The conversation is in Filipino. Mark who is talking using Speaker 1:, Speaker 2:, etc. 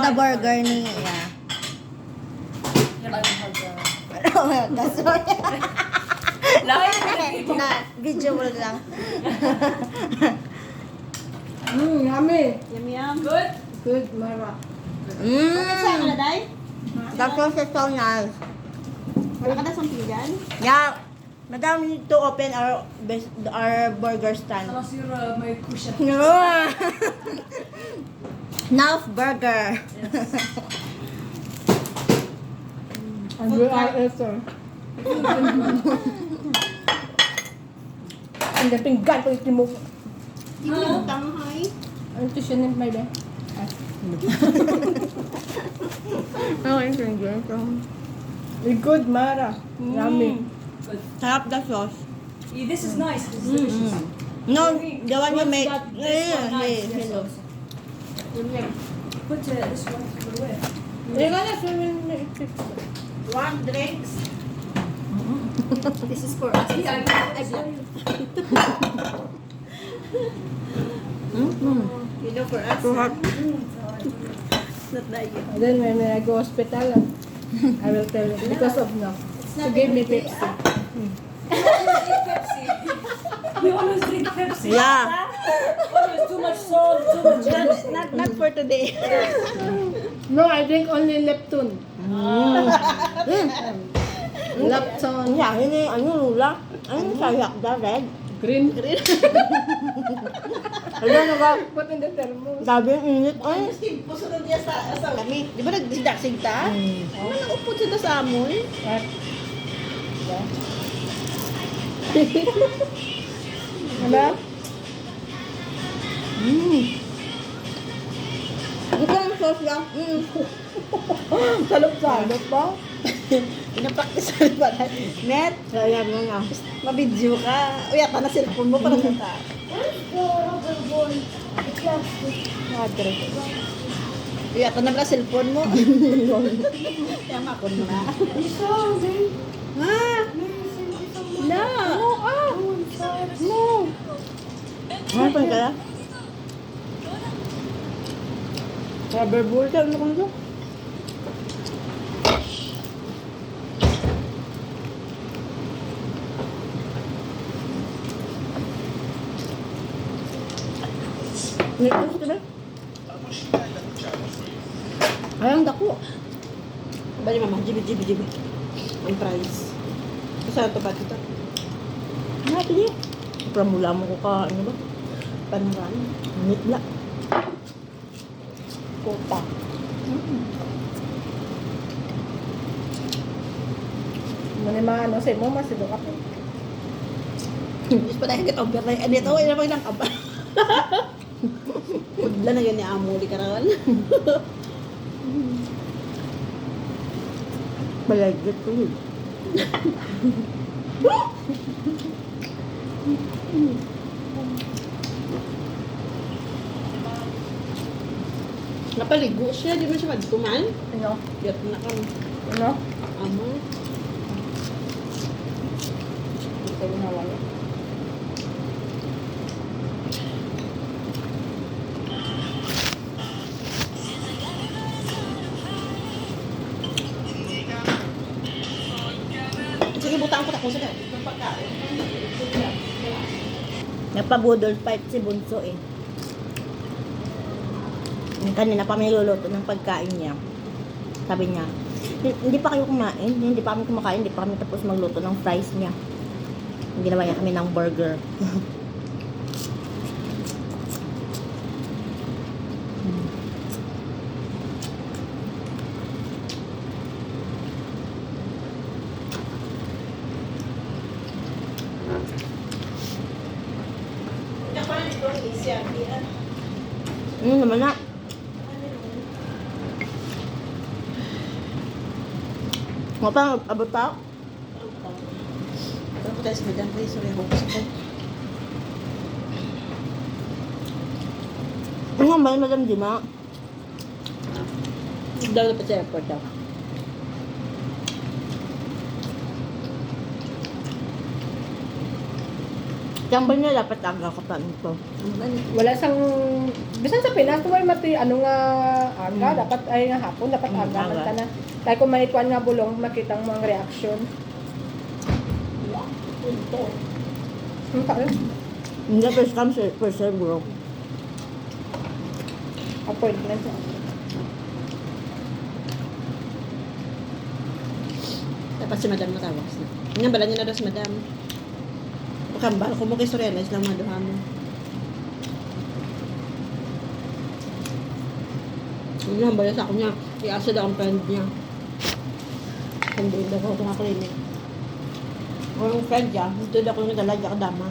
Speaker 1: na burger ni, yeah. That's right. Na, video mo lang.
Speaker 2: Yummy.
Speaker 3: Yum yum.
Speaker 4: Good?
Speaker 2: Good, Mara.
Speaker 3: Saan ka na, Day?
Speaker 1: That was so nice.
Speaker 3: Wala ka na something dyan?
Speaker 1: Yeah. Madam, we need to open our burger stand.
Speaker 4: Alas your may cushion.
Speaker 1: No. Enough burger.
Speaker 2: And we are also. Ang dating gan ko iti mo.
Speaker 3: Di mo yung tanghay.
Speaker 2: Ano ito siya ni may be?
Speaker 1: Okay, thank you.
Speaker 2: Good, Mara. Yummy.
Speaker 4: Good.
Speaker 1: Sarap the sauce.
Speaker 4: This is nice. This is delicious.
Speaker 1: No, the one you make.
Speaker 4: This one, nice. Yes,
Speaker 1: Hello.
Speaker 4: also. Put this one away.
Speaker 2: Ika na, swimming na iti.
Speaker 3: One drinks. This is for us.
Speaker 4: Yeah, I saw you.
Speaker 3: You know, for us.
Speaker 1: Sarap.
Speaker 3: Not like it.
Speaker 2: And then when I go hospital, I will tell you because of no. She gave me Pepsi.
Speaker 4: Pepsi. We always drink Pepsi.
Speaker 1: Yeah.
Speaker 4: Always too much salt, too much
Speaker 3: Not for today.
Speaker 2: No, I drink only Lepton. Lepton.
Speaker 1: Yeah, ini ano lula? Ano sayak da red?
Speaker 2: Green.
Speaker 1: Ano na ba?
Speaker 2: Put in the thermos.
Speaker 1: Sabi ang init. Ay.
Speaker 3: Puso na diya sa lamig. Di ba nagdagsig ta? Oo, nag-upot sila sa amon.
Speaker 2: What? Wala?
Speaker 1: Ito ang sauce lang.
Speaker 2: Salop-salop ba?
Speaker 3: Pinapraktis sa ba? Net,
Speaker 1: Sayang mo nga.
Speaker 3: mabidyo ka. Uy, ata na cellphone mo para sa ta.
Speaker 1: Madre.
Speaker 3: Uy, ata na pala cellphone mo. Kaya makon mo na. Ha? No.
Speaker 1: No. Ano pa kaya? Rubber ka ano kung ito? Nito ito ba? Ayang dako.
Speaker 3: Bali mama, jibi. Ang price. Saan to ba dito?
Speaker 1: Natin niya. Pramula mo ko ka, ano ba?
Speaker 3: Panuran.
Speaker 1: Nitla. Kota.
Speaker 2: Muna mga ano sa mo, masido ka po.
Speaker 3: Diyos pa tayo hanggat over na. Ano ito? Ano pag nangkaba? Pudla na yan ni Amo. Di ka rawan.
Speaker 1: Balagit ko yun.
Speaker 3: Napaligo siya. Di ba siya magkuman?
Speaker 2: Ano?
Speaker 3: Diyot na ka.
Speaker 2: Ano?
Speaker 3: Amo.
Speaker 2: Ito yung nawala.
Speaker 3: Sige, butang ko tako sa
Speaker 1: Nagpabudol fight si Bunso eh. Kanina pa may luluto ng pagkain niya. Sabi niya, hindi pa kayo kumain, hindi pa kami kumakain, hindi pa kami tapos magluto ng fries niya. Ginawa niya kami ng burger. Naman na. Mo pa abot pa?
Speaker 3: Pero tayo sa madam, please. Sorry, hopos ako.
Speaker 1: Ano ba yung Madam Dima?
Speaker 3: Daw na pa sa airport daw.
Speaker 1: Tambal niya dapat aga ka pa nito.
Speaker 3: Ang ganit.
Speaker 2: Wala sang bisan sa Pinas tuway mati ano nga aga dapat ay nga hapon dapat aga
Speaker 1: aga.
Speaker 2: man ta na. Kaya kung may kuan nga bulong makita mo ang reaction. Ang kain.
Speaker 1: Hindi first come first serve bro.
Speaker 2: Appointment.
Speaker 3: Dapat si madam matawas na. Nga bala niya na daw si madam. Makambal ko mo kay Soriana islang maduha mo. Hindi lang bala sa ako niya. I-asa daw ang friend niya. Hindi daw ko sa klinik. O yung friend niya, dito daw ko yung dala niya kadama.